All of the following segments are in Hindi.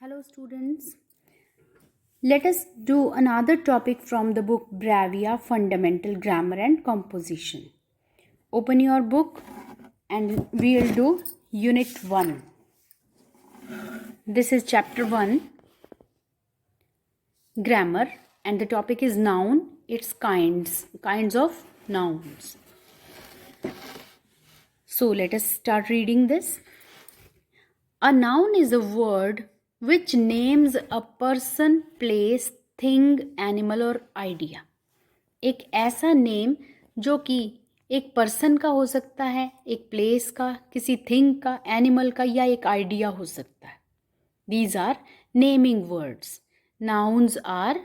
Hello students, let us do another topic from the book Bravia Fundamental Grammar and Composition. Open your book and we will do Unit 1. This is Chapter 1, Grammar, and the topic is Noun, its kinds of nouns. So let us start reading this. A noun is a word which names a person, place, thing, animal or idea. एक ऐसा नेम जो कि एक पर्सन का हो सकता है, एक प्लेस का, किसी थिंग का, एनिमल का या एक आइडिया हो सकता है. These are naming words. Nouns are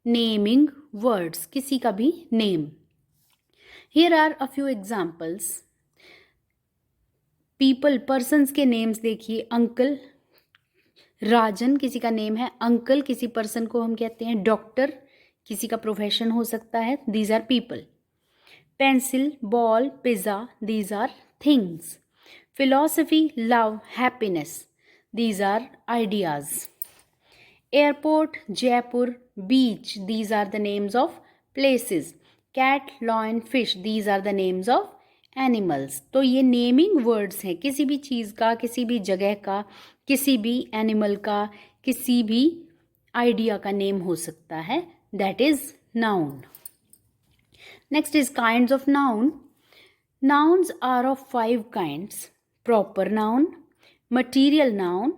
naming words. किसी का भी name. Here are a few examples. People, persons के नेम्स देखिए. अंकल, राजन किसी का नेम है. अंकल किसी पर्सन को हम कहते हैं. डॉक्टर किसी का प्रोफेशन हो सकता है. These are people. Pencil, ball, pizza, these are things. Philosophy, love, happiness, these are ideas. Airport, Jaipur, beach, these are the names of places. Cat, lion, fish, these are the names of animals. तो ये नेमिंग वर्ड्स हैं. किसी भी चीज़ का, किसी भी जगह का, किसी भी एनिमल का, किसी भी आइडिया का नेम हो सकता है. That is noun. Next is kinds of noun. Nouns are of 5 kinds: proper noun, material noun,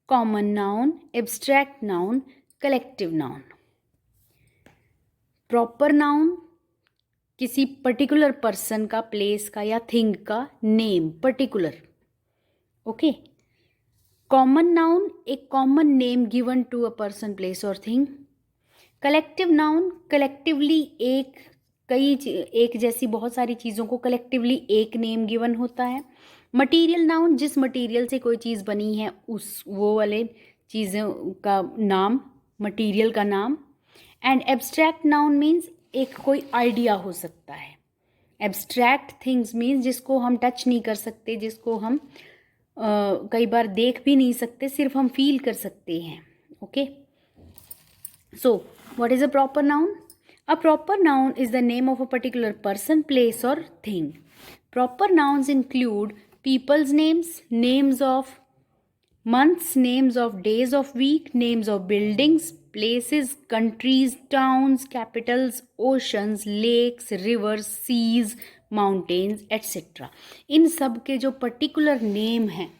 common noun, abstract noun, collective noun. Proper noun किसी पर्टिकुलर पर्सन का, प्लेस का या थिंग का name, particular. Okay. Common noun, एक common name given to a person, place और थिंग. कलेक्टिव नाउन, कलेक्टिवली एक जैसी बहुत सारी चीज़ों को कलेक्टिवली एक नेम गिवन होता है. मटीरियल नाउन, जिस मटीरियल से कोई चीज़ बनी है वो वाले चीज़ों का नाम, मटीरियल का नाम. एंड एब्स्ट्रैक्ट नाउन मीन्स एक कोई आइडिया हो सकता है. एब्स्ट्रैक्ट थिंग्स मीन्स जिसको हम टच नहीं कर सकते, जिसको हम कई बार देख भी नहीं सकते, सिर्फ हम फील कर सकते हैं. Okay. So what is a proper noun? A proper noun is the name of a particular person, place or thing. Proper nouns include people's names, names of months, names of days of week, names of buildings, places, countries, towns, capitals, oceans, lakes, rivers, seas, mountains, etc. इन सब के जो पर्टिकुलर नेम हैं,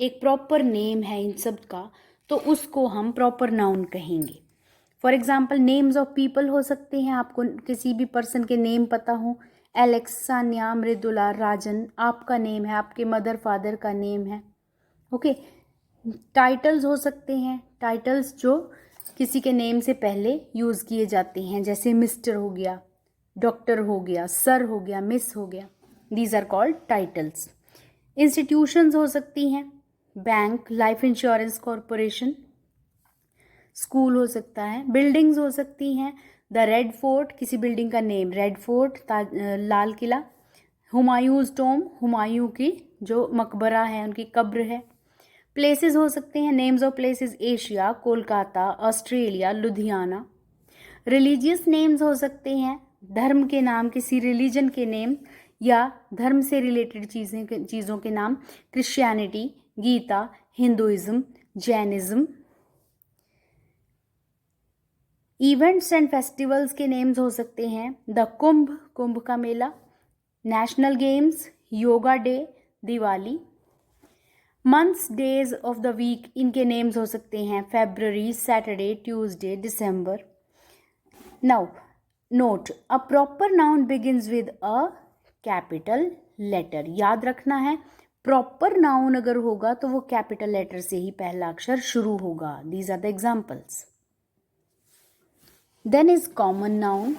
एक प्रॉपर नेम है इन सब का, तो उसको हम प्रॉपर नाउन कहेंगे. For example, names of people हो सकते हैं. आपको किसी भी पर्सन के नेम पता हो. एलेक्स, सान्या, मृदुला, राजन आपका नेम है, आपके मदर फादर का नेम है. ओके. टाइटल्स हो सकते हैं. टाइटल्स जो किसी के नेम से पहले यूज़ किए जाते हैं, जैसे मिस्टर हो गया, डॉक्टर हो गया, सर हो गया, मिस हो गया. These are called titles. Institutions हो सकती हैं. Bank, life insurance corporation. School हो सकता है. बिल्डिंग्स हो सकती हैं. द रेड फोर्ट, किसी बिल्डिंग का name. Red fort, Lal Qila. Humayun's tomb, Humayun की जो मकबरा है, उनकी कब्र है. प्लेसेस हो सकते हैं. Names of places: Asia, Kolkata, Australia, Ludhiana. Religious names हो सकते हैं. धर्म के नाम, किसी रिलीजन के नेम या धर्म से रिलेटेड चीज़ों के नाम. Christianity, Gita, Hinduism, Jainism. Events and festivals के नेम्स हो सकते हैं. द कुंभ, कुंभ का मेला. National games, yoga day, Diwali. Months, days of the week, इनके नेम्स हो सकते हैं. February, Saturday, Tuesday, December. Now note, a proper noun begins with a capital letter. याद रखना है, प्रॉपर नाउन अगर होगा तो वो कैपिटल लेटर से ही पहला अक्षर शुरू होगा. These are the examples. Then is common noun.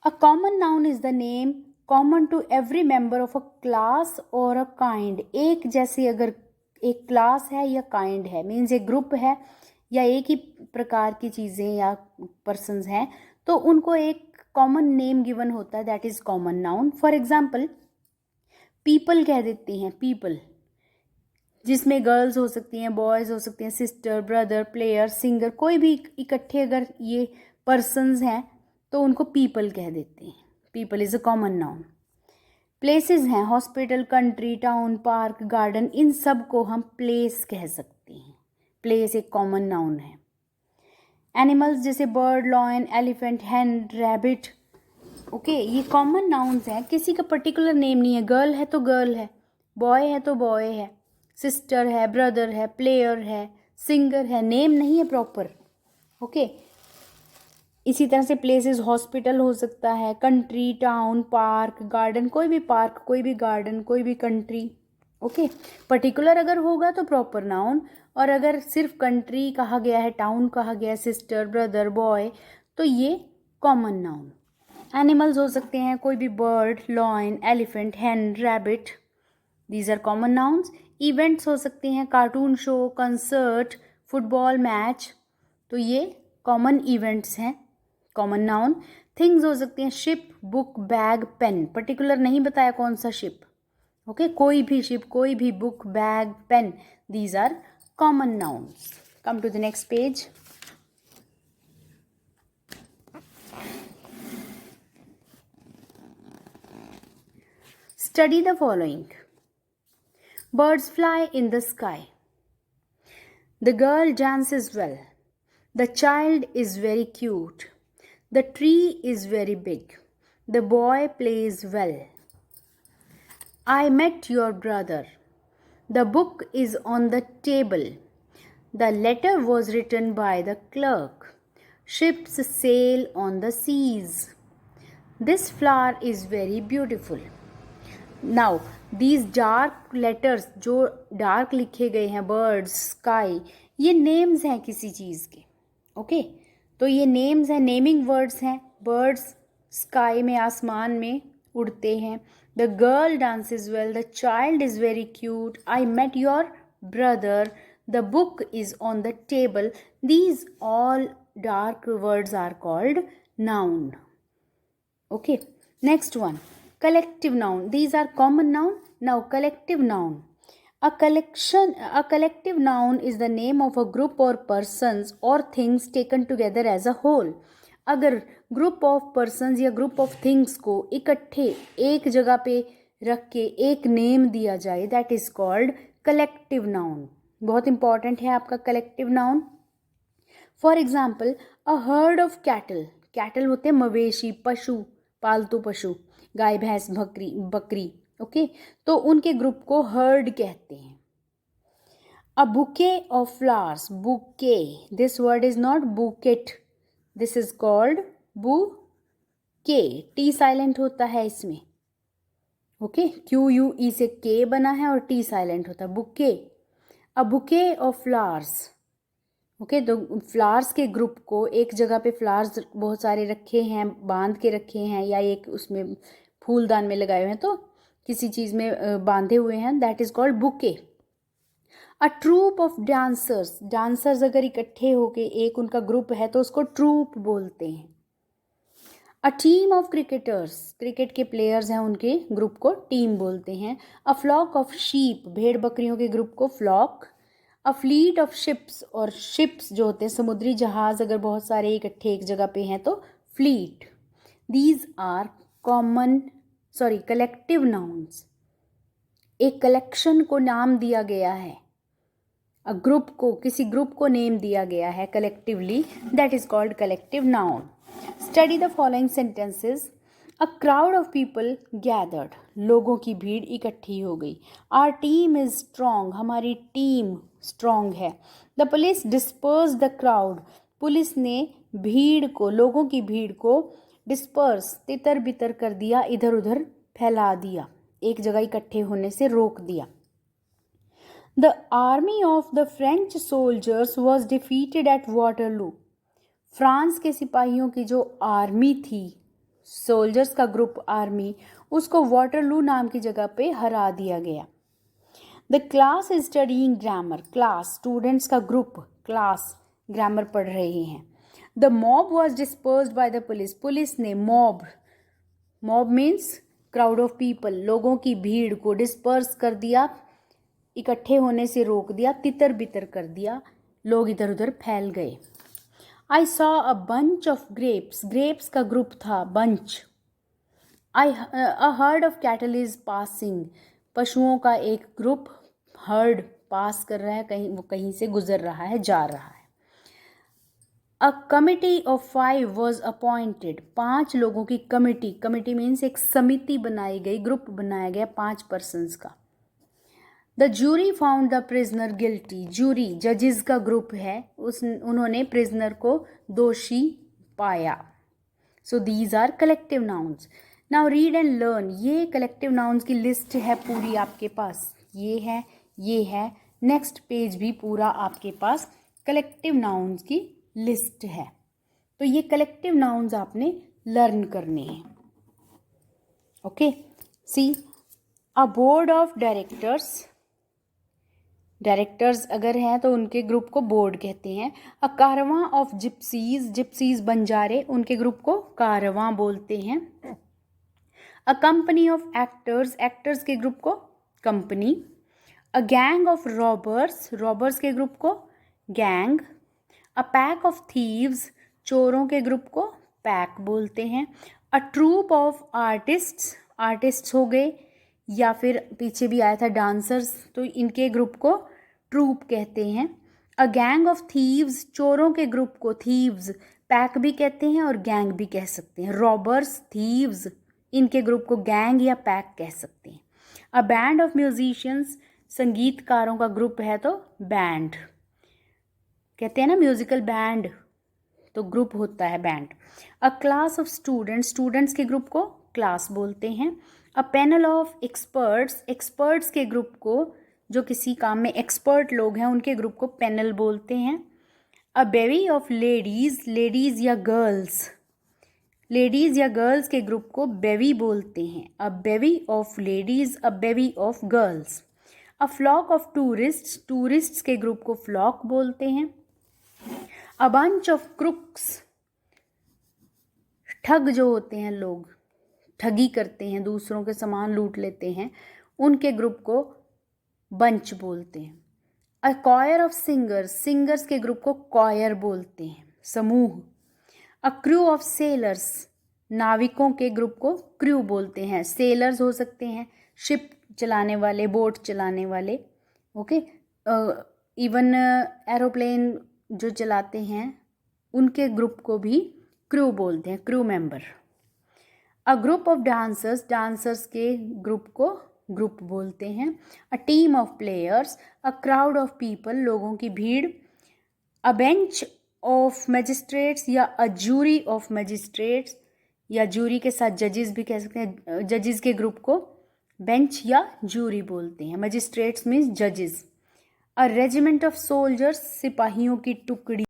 A common noun is the name common to every member of a class or a kind. एक जैसे अगर एक क्लास है या काइंड है, मीन्स एक ग्रुप है या एक ही प्रकार की चीज़ें या पर्सन्स हैं, तो उनको एक कॉमन नेम गिवन होता है. That is common noun. For example, people कह देते हैं. पीपल जिसमें गर्ल्स हो सकती हैं, बॉयज़ हो सकते हैं, सिस्टर, ब्रदर, प्लेयर, सिंगर, कोई भी इकट्ठे अगर ये पर्सन्स हैं तो उनको पीपल कह देते हैं. People is a common noun. Places हैं, hospital, country, town, park, garden, इन सब को हम प्लेस कह सकते हैं. प्लेस एक कॉमन नाउन है. एनिमल्स जैसे bird, lion, elephant, hen, rabbit, okay, ये कॉमन नाउन्स हैं. किसी का पर्टिकुलर नेम नहीं है. गर्ल है तो गर्ल है, बॉय है तो बॉय है, सिस्टर है, ब्रदर है, प्लेयर है, सिंगर है, नेम नहीं है प्रॉपर. ओके, इसी तरह से प्लेसेस, हॉस्पिटल हो सकता है, कंट्री, टाउन, पार्क, गार्डन, कोई भी पार्क, कोई भी गार्डन, कोई भी कंट्री. ओके, पर्टिकुलर अगर होगा तो प्रॉपर नाउन, और अगर सिर्फ कंट्री कहा गया है, टाउन कहा गया है, सिस्टर, ब्रदर, बॉय, तो ये कॉमन नाउन. एनिमल्स हो सकते हैं, कोई भी bird, lion, elephant, hen, rabbit, these are common nouns. Events हो सकते हैं, cartoon show, concert, football match, तो ये कॉमन इवेंट्स हैं, कॉमन नाउन. थिंग्स हो सकते हैं, ship, book, bag, pen, particular नहीं बताया कौन सा शिप. ओके, कोई भी शिप, कोई भी book, bag, pen, these are common nouns. Come to the next page. Study the following. Birds fly in the sky. The girl dances well. The child is very cute. The tree is very big. The boy plays well. I met your brother. The book is on the table. The letter was written by the clerk. Ships sail on the seas. This flower is very beautiful. Now these dark letters, जो डार्क लिखे गए हैं, बर्ड्स, स्काई, ये नेम्स हैं किसी चीज़ के. ओके, तो ये नेम्स हैं, नेमिंग वर्ड्स हैं. बर्ड्स स्काई में, आसमान में उड़ते हैं. The girl dances well. The child is very cute. I met your brother. The book is on the table. These all dark words are called noun. Okay, next one, collective noun. These are common noun. Now collective noun. A collective noun is the name of a group or persons or things taken together as a whole. अगर ग्रुप ऑफ पर्सन्स या ग्रुप ऑफ थिंग्स को इकट्ठे एक जगह पे रख के एक नेम दिया जाए, that is called collective noun. बहुत इंपॉर्टेंट है आपका collective noun. For example, a herd of cattle. Cattle होते हैं मवेशी, पशु, पालतू पशु, गाय, भैंस, बकरी. ओके, तो उनके ग्रुप को हर्ड कहते हैं. A bouquet of flowers. Bouquet, this word is not bouquet, this is called bouquet. T silent होता है इसमें. ओके, QUE से के बना है और टी साइलेंट होता है. Bouquet, a bouquet of flowers. Okay, तो फ्लावर्स के ग्रुप को एक जगह पे फ्लावर्स बहुत सारे रखे हैं, बांध के रखे हैं, या एक उसमें फूलदान में लगाए हुए हैं, तो किसी चीज़ में बांधे हुए हैं, that is called bouquet. A troupe of dancers. Dancers अगर इकट्ठे होके एक उनका ग्रुप है तो उसको ट्रूप बोलते हैं. A team of cricketers. Cricket के प्लेयर्स हैं, उनके ग्रुप को टीम बोलते हैं. A flock of sheep. भेड़ बकरियों के ग्रुप को flock. A fleet of ships. और शिप्स जो होते हैं समुद्री जहाज, अगर बहुत सारे इकट्ठे एक जगह पे हैं तो fleet. These are collective nouns. एक कलेक्शन को नाम दिया गया है, अ ग्रुप को, किसी ग्रुप को नेम दिया गया है collectively, that is called collective noun. Study the following sentences. A crowd of people gathered. लोगों की भीड़ इकट्ठी हो गई. Our team is strong. हमारी टीम स्ट्रॉन्ग है. The police disperse the crowd. Police ने भीड़ को, लोगों की भीड़ को डिस्पर्स, तितर बितर कर दिया, इधर उधर फैला दिया, एक जगह इकट्ठे होने से रोक दिया. The army of the French soldiers was defeated at Waterloo. France के सिपाहियों की जो आर्मी थी, सोल्जर्स का ग्रुप आर्मी, उसको वाटरलू नाम की जगह पे हरा दिया गया. The class is studying grammar. Class, students का ग्रुप, क्लास ग्रामर पढ़ रहे हैं. The mob was dispersed by the police. Police ने mob means crowd of people, लोगों की भीड़ को डिस्पर्स कर दिया, इकट्ठे होने से रोक दिया, तितर बितर कर दिया, लोग इधर उधर फैल गए। I saw a bunch of grapes, grapes का ग्रुप था, bunch. A herd of cattle is passing, पशुओं का एक ग्रुप, हर्ड पास कर रहा है, कहीं वो कहीं से गुजर रहा है, जा रहा है। A committee of 5 was appointed, 5 लोगों की कमिटी, कमिटी मीन्स एक समिति बनाई गई, ग्रुप बनाया गया 5 पर्सन्स का। The jury found the prisoner guilty, jury जजेस का ग्रुप है, उन्होंने प्रिजनर को दोषी पाया। So these are collective nouns. Now read and learn, ये कलेक्टिव नाउन्स की लिस्ट है पूरी आपके पास, ये है, नेक्स्ट पेज भी पूरा आपके पास कलेक्टिव नाउन्स की लिस्ट है। तो ये कलेक्टिव नाउन्स आपने लर्न करने हैं। Okay, see a board of directors, directors अगर हैं तो उनके ग्रुप को बोर्ड कहते हैं। अ कारवां ऑफ जिप्सीज, जिप्सीज बंजारे, उनके ग्रुप को कारवां बोलते हैं। A company of actors, actors के ग्रुप को company. A gang of robbers, robbers के ग्रुप को gang. A pack of thieves, चोरों के ग्रुप को पैक बोलते हैं। अ ट्रूप ऑफ आर्टिस्ट्स, आर्टिस्ट्स हो गए, या फिर पीछे भी आया था डांसर्स, तो इनके ग्रुप को ट्रूप कहते हैं। अ गैंग ऑफ थीव्स, चोरों के ग्रुप को थीव्स, पैक भी कहते हैं और गैंग भी कह सकते हैं। रॉबर्स, थीव्स, इनके ग्रुप को गैंग या पैक कह सकते हैं। अ बैंड ऑफ म्यूजिशियंस, संगीतकारों का ग्रुप है तो बैंड कहते हैं ना, म्यूजिकल बैंड, तो ग्रुप होता है band. A class of students, students के ग्रुप को क्लास बोलते हैं। A panel of experts, experts के ग्रुप को, जो किसी काम में एक्सपर्ट लोग हैं उनके ग्रुप को पैनल बोलते हैं। A bevy of ladies, ladies या गर्ल्स, लेडीज या गर्ल्स के ग्रुप को बेवी बोलते हैं। A bevy of ladies, a bevy of girls. A flock of tourists, tourists के ग्रुप को फ्लॉक बोलते हैं। अ बंच ऑफ क्रुक्स, ठग जो होते हैं लोग, ठगी करते हैं, दूसरों के सामान लूट लेते हैं, उनके ग्रुप को बंच बोलते हैं। अ कॉयर ऑफ सिंगर्स, सिंगर्स के ग्रुप को कॉयर बोलते हैं, समूह। अ क्रू ऑफ सेलर्स, नाविकों के ग्रुप को क्रू बोलते हैं। सेलर्स हो सकते हैं शिप चलाने वाले, बोट चलाने वाले, ओके। इवन एरोप्लेन जो चलाते हैं उनके ग्रुप को भी क्रू बोलते हैं, crew member. A group of dancers, dancers के ग्रुप को ग्रुप बोलते हैं। A team of players, a crowd of people, लोगों की भीड़। अ बेंच ऑफ मैजिस्ट्रेट्स या अ जूरी ऑफ मैजिस्ट्रेट्स, या जूरी के साथ जजेस भी कह सकते हैं, जजेस के ग्रुप को बेंच या जूरी बोलते हैं। मैजिस्ट्रेट्स मीन्स जजेस। अ रेजिमेंट ऑफ सोल्जर्स, सिपाहियों की टुकड़ी।